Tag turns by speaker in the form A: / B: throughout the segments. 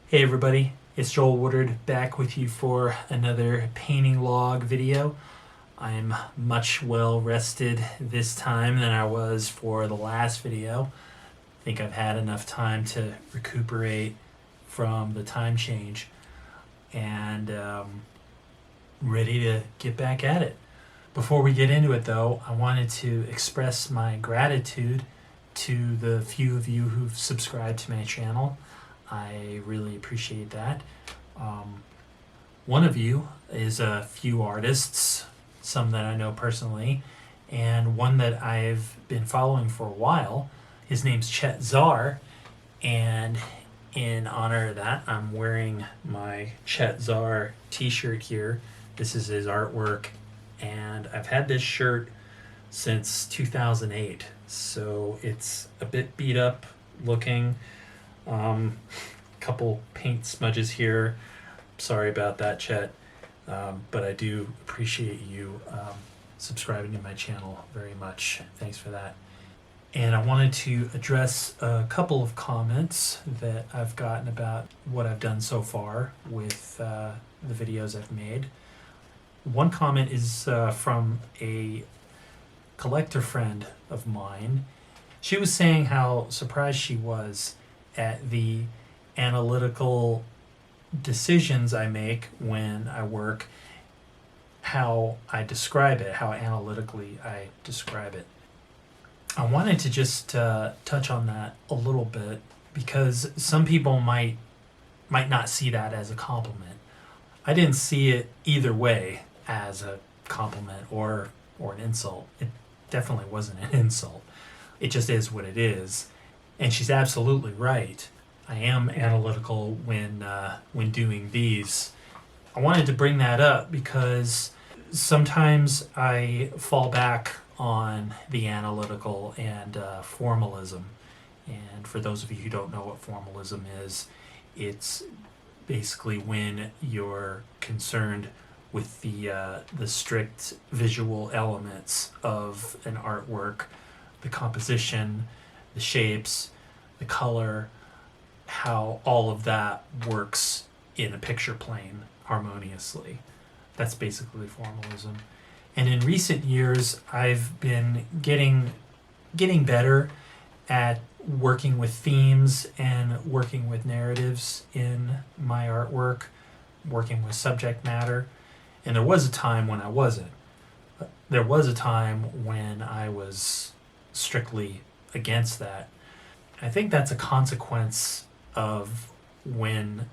A: Hey everybody, it's Joel Woodard back with you for another painting log video. I'm much well rested this time than I was for the last video. I think I've had enough time to recuperate from the time change and ready to get back at it. Before we get into it though, I wanted to express my gratitude to the few of you who've subscribed to my channel. I really appreciate that. One of you is a few artists, some that I know personally, and one that I've been following for a while. His name's Chet Czar, and in honor of that, I'm wearing my Chet Czar t-shirt here. This is his artwork, and I've had this shirt since 2008, so it's a bit beat up looking. Couple paint smudges here. Sorry about that, Chet. But I do appreciate you subscribing to my channel very much. Thanks for that. And I wanted to address a couple of comments that I've gotten about what I've done so far with the videos I've made. One comment is from a collector friend of mine. She was saying how surprised she was at the analytical decisions I make when I work, how I describe it, how analytically I describe it. I wanted to just touch on that a little bit because some people might not see that as a compliment. I didn't see it either way as a compliment or an insult. It definitely wasn't an insult. It just is what it is. And she's absolutely right. I am analytical when doing these. I wanted to bring that up because sometimes I fall back on the analytical and formalism. And for those of you who don't know what formalism is, it's basically when you're concerned with the strict visual elements of an artwork, the composition, the shapes, the color, how all of that works in a picture plane harmoniously. That's basically formalism. And in recent years, I've been getting better at working with themes and working with narratives in my artwork, working with subject matter. And there was a time when I wasn't. There was a time when I was strictly against that. I think that's a consequence of when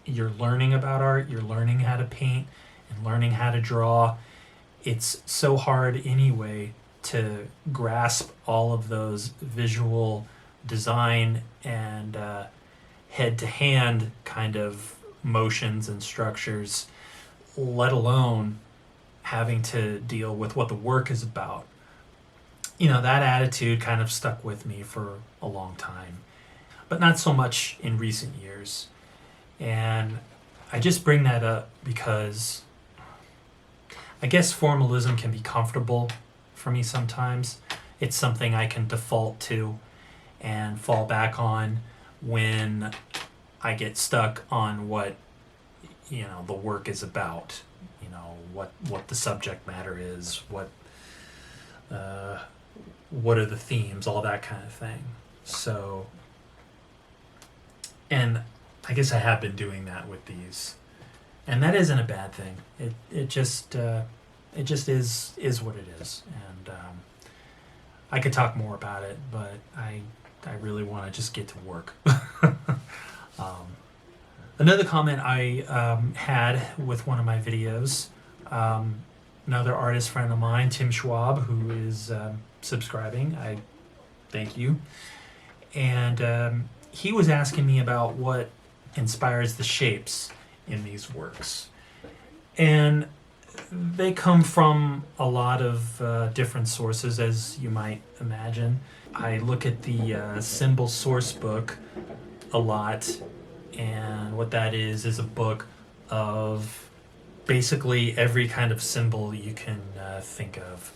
A: you're learning about art, you're learning how to paint and learning how to draw. It's so hard anyway to grasp all of those visual design and head-to-hand kind of motions and structures, let alone having to deal with what the work is about. You know, that attitude kind of stuck with me for a long time, but not so much in recent years. And I just bring that up because I guess formalism can be comfortable for me sometimes. It's something I can default to and fall back on when I get stuck on what, you know, the work is about. You know, what the subject matter is, what are the themes, all that kind of thing. So, and I guess I have been doing that with these, and that isn't a bad thing. It just is what it is, and I could talk more about it, but I really want to just get to work. Another comment I had with one of my videos, another artist friend of mine, Tim Schwab, who is subscribing. I thank you. And he was asking me about what inspires the shapes in these works. And they come from a lot of different sources, as you might imagine. I look at the symbol source book a lot, and what that is a book of basically every kind of symbol you can think of.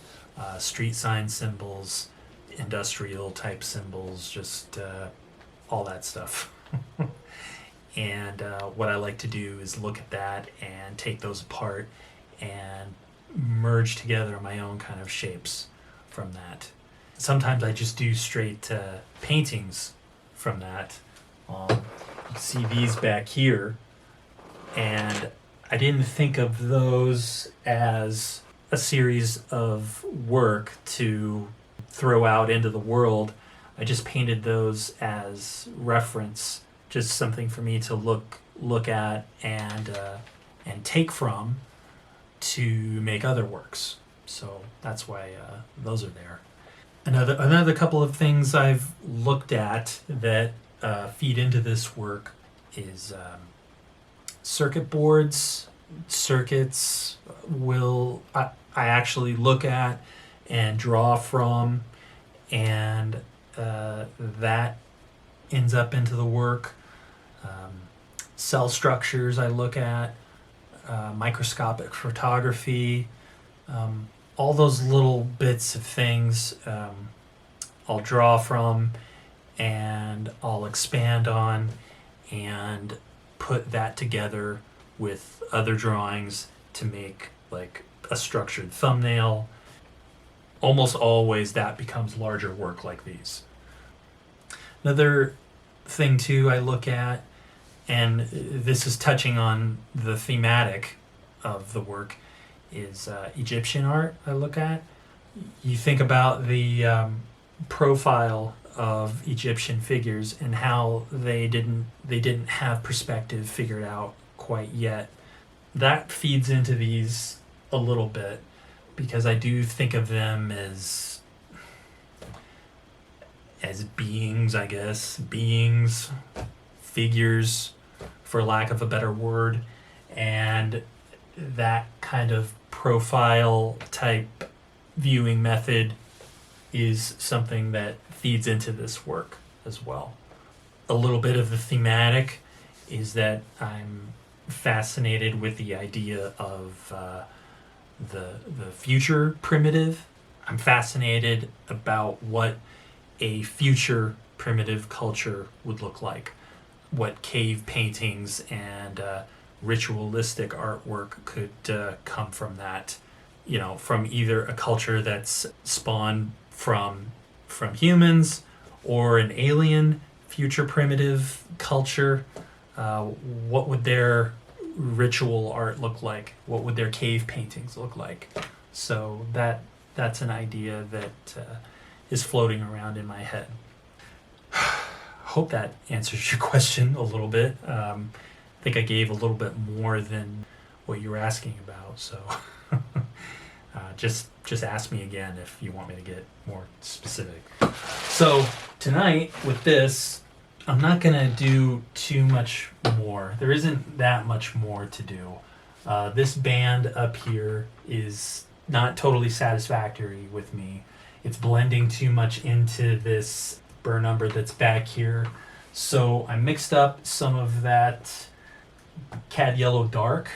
A: Street sign symbols, industrial type symbols, just all that stuff. And what I like to do is look at that and take those apart and merge together my own kind of shapes from that. Sometimes I just do straight paintings from that. You can see these back here, and I didn't think of those as a series of work to throw out into the world. I just painted those as reference, just something for me to look at and take from to make other works. So that's why those are there. Another couple of things I've looked at that feed into this work is circuit boards. Circuits I actually look at and draw from, and that ends up into the work. Cell structures I look at, microscopic photography, all those little bits of things I'll draw from and I'll expand on and put that together with other drawings to make like a structured thumbnail. Almost always that becomes larger work like these. Another thing too I look at, and this is touching on the thematic of the work, is Egyptian art I look at. You think about the profile of Egyptian figures and how they didn't have perspective figured out quite yet. That feeds into these a little bit because I do think of them as beings, I guess, figures, for lack of a better word, and that kind of profile type viewing method is something that feeds into this work as well. A little bit of the thematic is that I'm fascinated with the idea of the future primitive. I'm fascinated about what a future primitive culture would look like, what cave paintings and ritualistic artwork could come from that, from either a culture that's spawned from humans or an alien future primitive culture. What would their ritual art look like? What would their cave paintings look like? So that's an idea that is floating around in my head. Hope that answers your question a little bit. I think I gave a little bit more than what you were asking about, so just ask me again if you want me to get more specific. So tonight with this, I'm not gonna do too much more. There isn't that much more to do. This band up here is not totally satisfactory with me. It's blending too much into this burr number that's back here. So I mixed up some of that cad yellow dark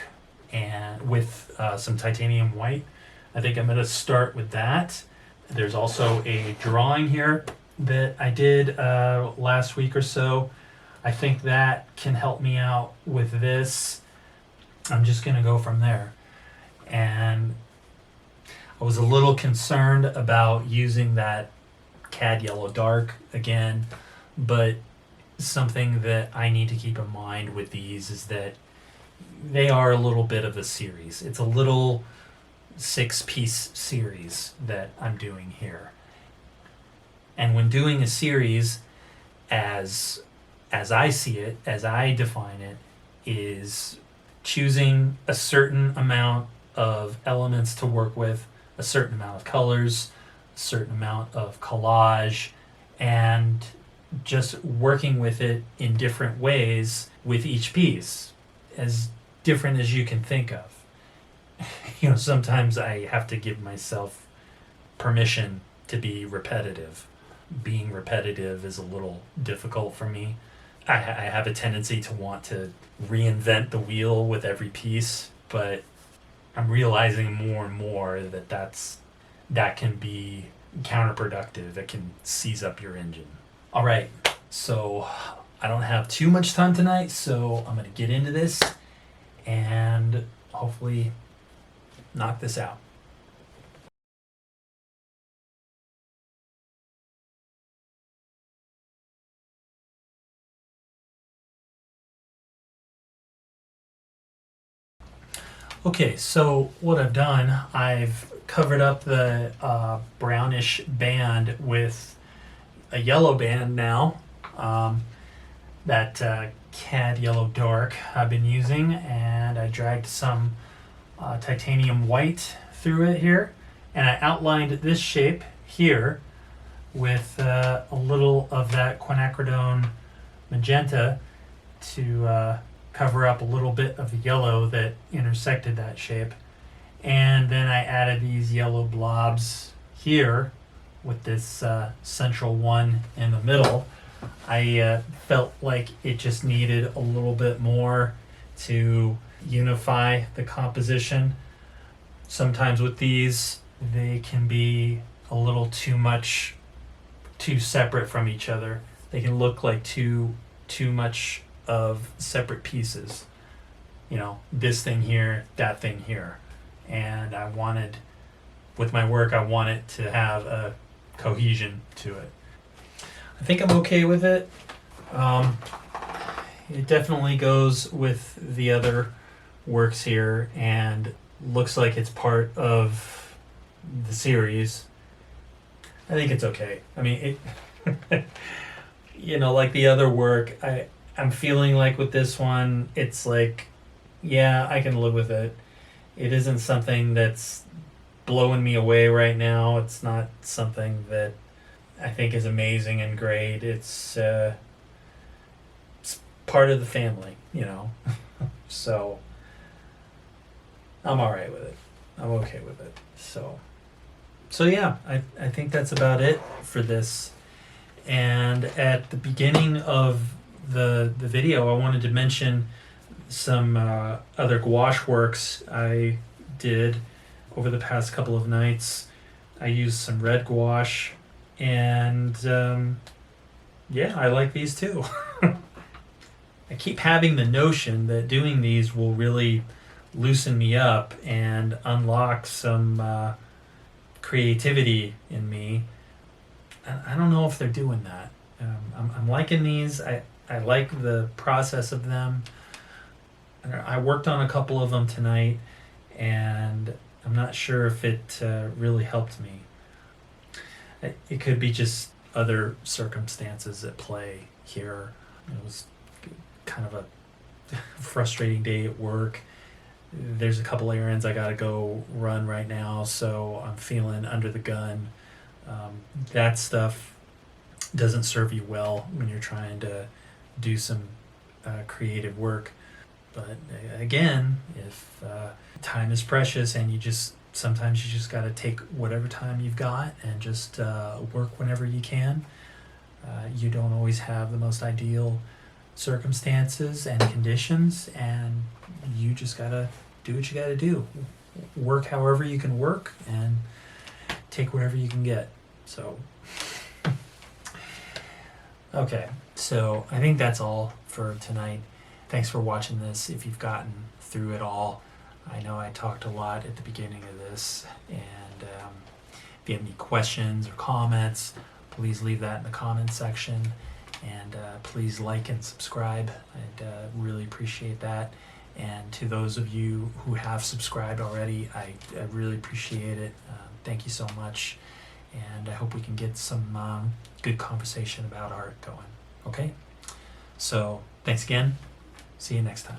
A: and with some titanium white. I think I'm going to start with that. There's also a drawing here that I did last week or so. I think that can help me out with this. I'm just going to go from there. And I was a little concerned about using that cad yellow dark again, but something that I need to keep in mind with these is that they are a little bit of a series. It's a little 6-piece series that I'm doing here. And when doing a series, as I see it, as I define it, is choosing a certain amount of elements to work with, a certain amount of colors, a certain amount of collage, and just working with it in different ways with each piece, as different as you can think of. Sometimes I have to give myself permission to be repetitive. Being repetitive is a little difficult for me. I have a tendency to want to reinvent the wheel with every piece, but I'm realizing more and more that can be counterproductive. It can seize up your engine. All right, so I don't have too much time tonight, so I'm going to get into this and hopefully knock this out. Okay, so what I've done, I've covered up the brownish band with a yellow band now. That CAD Yellow Dark I've been using, and I dragged some titanium white through it here, and I outlined this shape here with a little of that quinacridone magenta to cover up a little bit of the yellow that intersected that shape. And then I added these yellow blobs here with this central one in the middle. I felt like it just needed a little bit more to unify the composition. Sometimes with these, they can be a little too separate from each other. They can look like too much of separate pieces. You know, this thing here, that thing here. And I wanted, with my work, I want it to have a cohesion to it. I think I'm okay with it. It definitely goes with the other works here and looks like it's part of the series. I think it's okay. I mean, it, you know, like the other work, I'm feeling like with this one, it's like, yeah, I can live with it. It isn't something that's blowing me away right now. It's not something that I think is amazing and great. It's part of the family, you know. So I'm all right with it. I'm okay with it. So yeah, I think that's about it for this. And at the beginning of the video, I wanted to mention some other gouache works I did over the past couple of nights. I used some red gouache, and yeah, I like these too. I keep having the notion that doing these will really loosen me up and unlock some creativity in me. I don't know if they're doing that. I'm liking these. I like the process of them. I worked on a couple of them tonight, and I'm not sure if it really helped me. It could be just other circumstances at play here. It was kind of a frustrating day at work. There's a couple errands I gotta go run right now, so I'm feeling under the gun. That stuff doesn't serve you well when you're trying to do some creative work. But again, if time is precious and sometimes you just got to take whatever time you've got and just work whenever you can. You don't always have the most ideal circumstances and conditions, and you just got to do what you got to do. Work however you can work and take whatever you can get. So, okay, so I think that's all for tonight. Thanks for watching this. If you've gotten through it all, I know I talked a lot at the beginning of this, and if you have any questions or comments, please leave that in the comments section, and please like and subscribe. I'd really appreciate that. And to those of you who have subscribed already, I really appreciate it. Thank you so much, and I hope we can get some good conversation about art going. Okay? So, thanks again. See you next time.